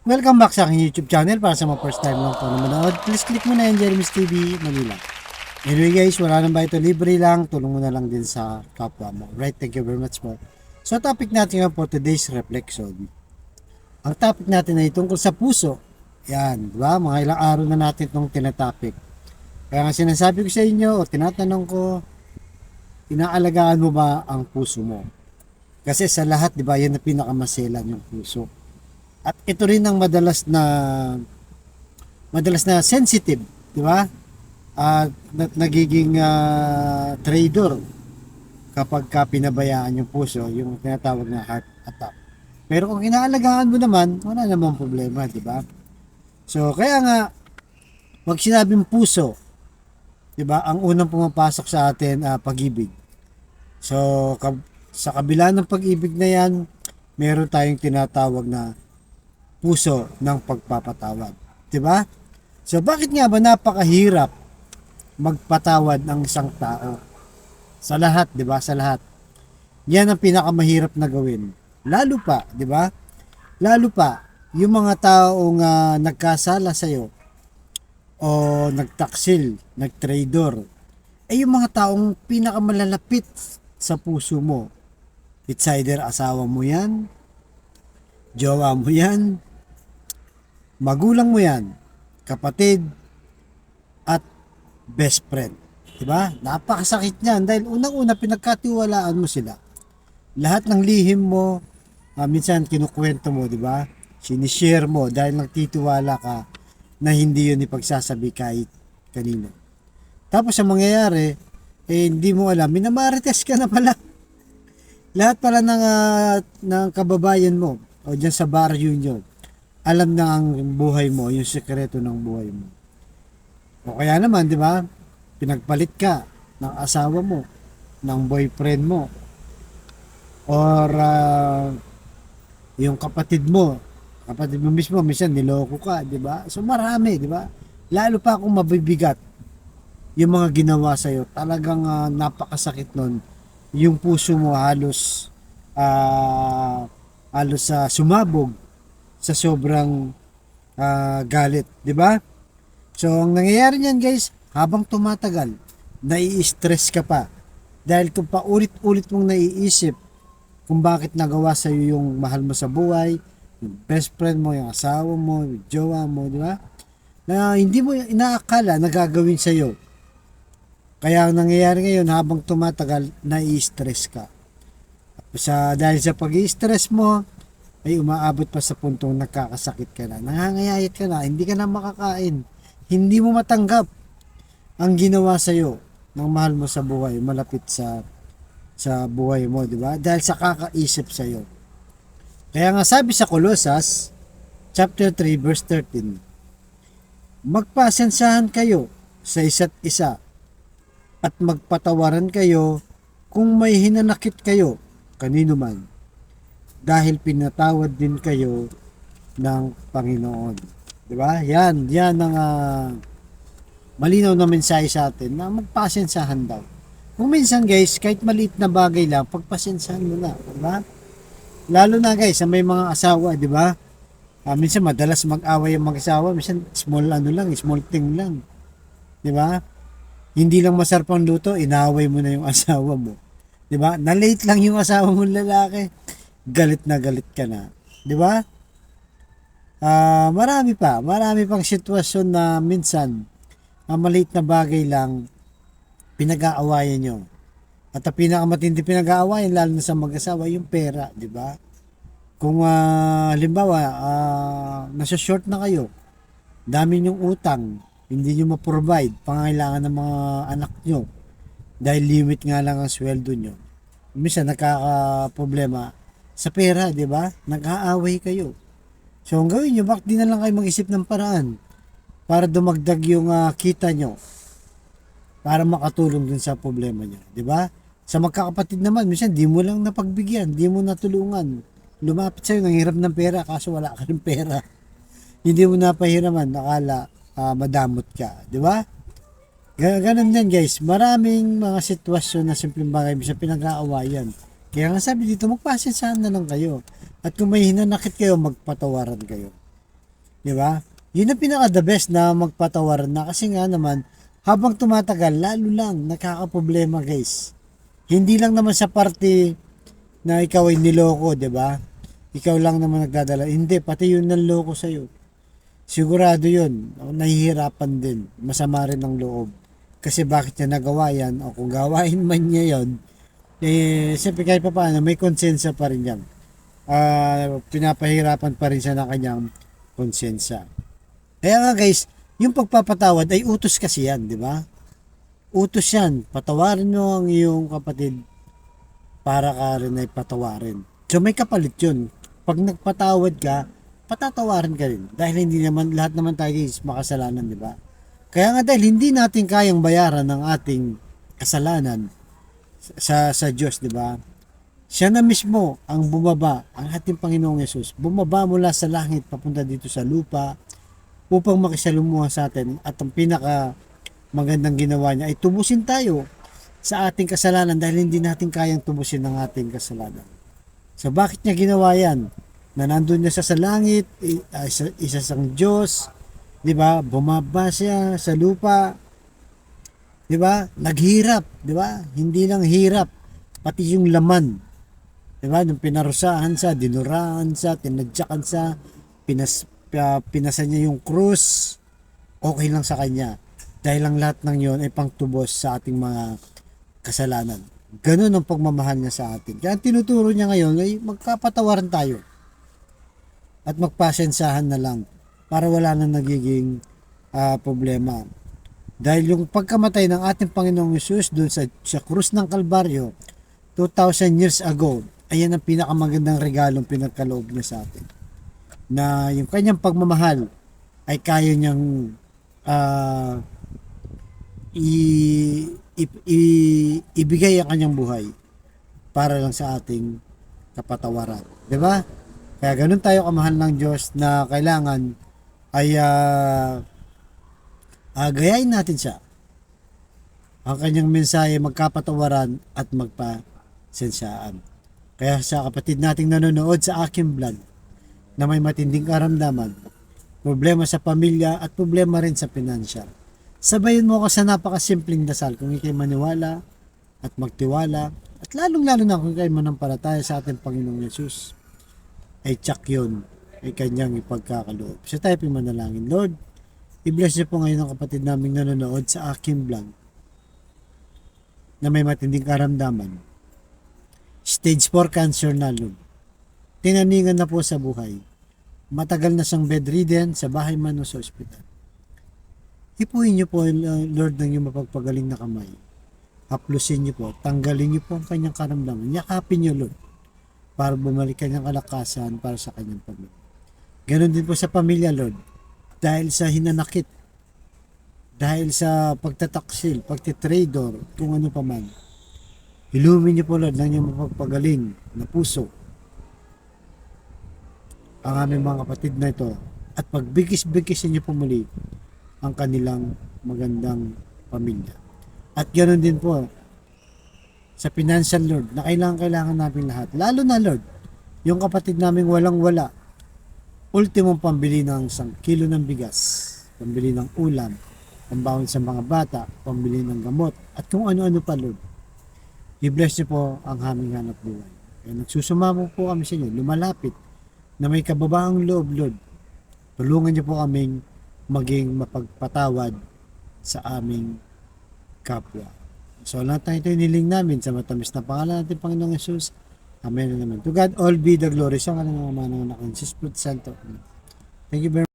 Welcome back sa aking YouTube channel. Para sa mga first time lang po na manood, please click mo na yung Jeremy's TV Manila. Anyway guys, wala nang ba ito, libre lang, tulong mo na lang din sa kapwa mo. Right, thank you very much po. So topic natin ngayon for today's reflection. Ang topic natin ay tungkol sa puso. Yan, di ba? Mga ilang araw na natin itong tinatopic. Kaya nga sinasabi ko sa inyo o tinatanong ko, inaalagaan mo ba ang puso mo? Kasi sa lahat, di ba, yan na pinakamaselan yung puso. At ito rin ang madalas na sensitive, di ba? At nagiging traitor kapag pinabayaan yung puso, yung tinatawag na heart attack. Pero kung inaalagaan mo naman, wala namang problema, di ba? So, kaya nga, pag sinabing puso, di ba, ang unang pumapasok sa atin, pag-ibig. So, sa kabila ng pag-ibig na yan, meron tayong tinatawag na puso ng pagpapatawad. 'Di ba? So bakit nga ba napakahirap magpatawad ng isang tao? Sa lahat, 'di ba? Sa lahat. Yan ang pinakamahirap na gawin. Lalo pa, 'di ba? Lalo pa yung mga taong nagkasala sa iyo o nagtaksil, nagtraidor. Yung mga taong pinakamalalapit sa puso mo. It's either asawa mo 'yan, jowa mo 'yan, magulang mo yan, kapatid, at best friend. Diba? Napakasakit niyan dahil unang-una pinagkatiwalaan mo sila. Lahat ng lihim mo, minsan kinukwento mo, diba? Sinishare mo dahil nagtitiwala ka na hindi yun ipagsasabi kahit kanino. Tapos ang mangyayari, hindi mo alam, minamarites ka na pala. Lahat pala ng kababayan mo o dyan sa barrio nyo, alam na ang buhay mo, yung sekreto ng buhay mo. O kaya naman, di ba, pinagpalit ka ng asawa mo, ng boyfriend mo, or yung kapatid mo mismo, minsan niloko ka, di ba? So marami, di ba? Lalo pa kung mabibigat yung mga ginawa sa'yo, talagang napakasakit nun. Yung puso mo halos sumabog sa sobrang galit, 'di ba? So ang nangyayari niyan, guys, habang tumatagal, nai-stress ka pa dahil kung paulit-ulit mong naiisip kung bakit nagawa sa iyo yung mahal mo sa buhay, yung best friend mo, yung asawa mo, yung jowa mo, 'di ba? Na hindi mo inaakala na gagawin sa iyo. Kaya ang nangyayari ngayon, habang tumatagal, nai-stress ka. Dahil sa pag-i-stress mo, ay umaabot pa sa puntong nagkakasakit ka na, nangangayayat ka na, hindi ka na makakain, hindi mo matanggap ang ginawa sa iyo ng mahal mo sa buhay, malapit sa buhay mo, di ba? Dahil sa kakaisip sa iyo. Kaya nga sabi sa Colossus chapter 3 verse 13, magpasensahan kayo sa isa't isa at magpatawaran kayo kung may hinanakit kayo kanino man, dahil pinatawad din kayo ng Panginoon. 'Di ba? Yan ang malinaw na mensahe sa atin na magpasensahan daw. Kung minsan, guys, kahit maliit na bagay lang, pagpasensahan mo na, 'di ba? Lalo na, guys, sa may mga asawa, 'di ba? Minsan madalas mag-away ang mag-asawa, minsan small thing lang. 'Di ba? Hindi lang masarap ang luto, inaway mo na yung asawa mo. 'Di ba? Na-late lang yung asawa mo lalaki, galit na galit ka na. 'Di ba? Marami pang sitwasyon na minsan ang maliit na bagay lang pinag-aawayan nyo. At ang pinakamatindi pinag-aawayan, lalo na sa mag-asawa, yung pera, 'di ba? Kung halimbawa nasa short na kayo, dami nyong utang, hindi nyo ma-provide pangangailangan ng mga anak nyo dahil limit nga lang ang sweldo nyo. Minsan nagkaka-problema sa pera, 'di ba? Nag-aaway kayo. So ang gawin nyo, bakit di na lang kayo mag-isip ng paraan para dumagdag yung kita nyo para makatulong dun sa problema nyo, 'di ba? Sa magkakapatid naman, minsan di mo lang napagbigyan, di mo natulungan. Lumapit sa'yo, nanghirap ng pera, kaso wala ka ng pera. Hindi mo napahiraman, nakala madamot ka, 'di ba? Ganun din, guys. Maraming mga sitwasyon na simpleng bagay sa pinag-aawayan. Kaya nga sabi dito, magpasensahan na lang kayo. At kung may hinanakit kayo, magpatawaran kayo. Di ba? Yun ang pinaka the best na magpatawaran na kasi nga naman habang tumatagal lalo lang nakakaproblema guys. Hindi lang naman sa parte na ikaw ay niloko, di ba? Ikaw lang naman nagdadala. Hindi, pati yun nanloko sa'yo. Sigurado yun. Nahihirapan din. Masama rin ang loob. Kasi bakit niya nagawa yan? O kung gawain man niya yon, eh, siyempre kahit pa paano, may konsensya pa rin yan. Pinapahirapan pa rin siya ng kanyang konsensya. Kaya nga guys, yung pagpapatawad ay utos kasi yan, di ba? Utos yan. Patawarin mo ang iyong kapatid para ka rin ay patawarin. So may kapalit yun. Pag nagpatawad ka, patatawarin ka rin. Dahil hindi naman, lahat naman tayo is makasalanan, di ba? Kaya nga dahil hindi natin kayang bayaran ng ating kasalanan sa Diyos, di ba? Siya na mismo ang bumaba, ang ating Panginoong Yesus, bumaba mula sa langit papunta dito sa lupa upang makisalumuha sa atin at ang pinaka magandang ginawa niya ay tubusin tayo sa ating kasalanan dahil hindi natin kayang tubusin ang ating kasalanan. So bakit niya ginawa yan? Na nandun niya sa langit, isa sang Diyos, di ba? Bumaba siya sa lupa, di ba? Naghirap, di ba? Hindi lang hirap, pati yung laman. Di ba? Nung pinarusahan siya, dinurahan siya, tinadyakan siya, pinasa niya yung krus, okay lang sa kanya. Dahil ang lahat ng yon ay pangtubos sa ating mga kasalanan. Ganun ang pagmamahal niya sa atin. Kaya ang tinuturo niya ngayon ay magkapatawaran tayo. At magpasensahan na lang para wala nang nagiging problema. Dahil yung pagkamatay ng ating Panginoong Hesus doon sa krus ng Kalbaryo 2,000 years ago, ayan ang pinakamagandang regalong pinagkaloob niya sa atin. Na yung kanyang pagmamahal ay kaya niyang ibigay ang kanyang buhay para lang sa ating kapatawaran. Di ba? Kaya ganun tayo kamahal ng Diyos na kailangan ay gayahin natin siya. Ang kanyang mensahe magkapatawaran at magpasensyaan. Kaya sa kapatid nating nanonood sa aking vlog na may matinding karamdaman, problema sa pamilya at problema rin sa financial, sabayin mo ko sa napakasimpleng dasal kung ikay maniwala at magtiwala at lalong-lalo na kung ikay manampalataya sa ating Panginoong Yesus ay tsak yun ay kanyang ipagkakaloob. So tayo manalangin. Lord, i-bless niyo po ngayon ang kapatid naming nanonood sa aking vlog na may matinding karamdaman. Stage 4 cancer na, Lord. Tinaningan na po sa buhay. Matagal na siyang bedridden sa bahay man o sa ospital. Ipuhin niyo po, Lord, ng iyong mapagpagaling na kamay. Haplusin niyo po, tanggalin niyo po ang kanyang karamdaman. Yakapin niyo, Lord, para bumalik kanyang kalakasan para sa kanyang pamilya. Ganon din po sa pamilya, Lord. Dahil sa hinanakit, dahil sa pagtataksil, pagtitrador, kung ano pa man. Ilumin niyo po, Lord, ng iyong mapagpagaling na puso ang aming mga kapatid na ito at pagbigis-bigisin niyo po muli ang kanilang magandang pamilya. At ganoon din po sa financial, Lord, na kailangan namin lahat. Lalo na, Lord, yung kapatid naming walang-wala, ultimong pambili ng 1 kilo ng bigas, pambili ng ulam, pambawon sa mga bata, pambili ng gamot, at kung ano-ano pa, Lord. I-bless niyo po ang aming hanap buhay. Kaya nagsusumamo po kami sa inyo, lumalapit, na may kababaang loob, Lord. Tulungan niyo po kaming maging mapagpatawad sa aming kapwa. So lahat na ito iniling namin sa matamis na pangalan natin Panginoong Yesus. Amen and amen. To God all be the glory. Sa kanang mga manang anak ng Jesus Santo. Thank you very much.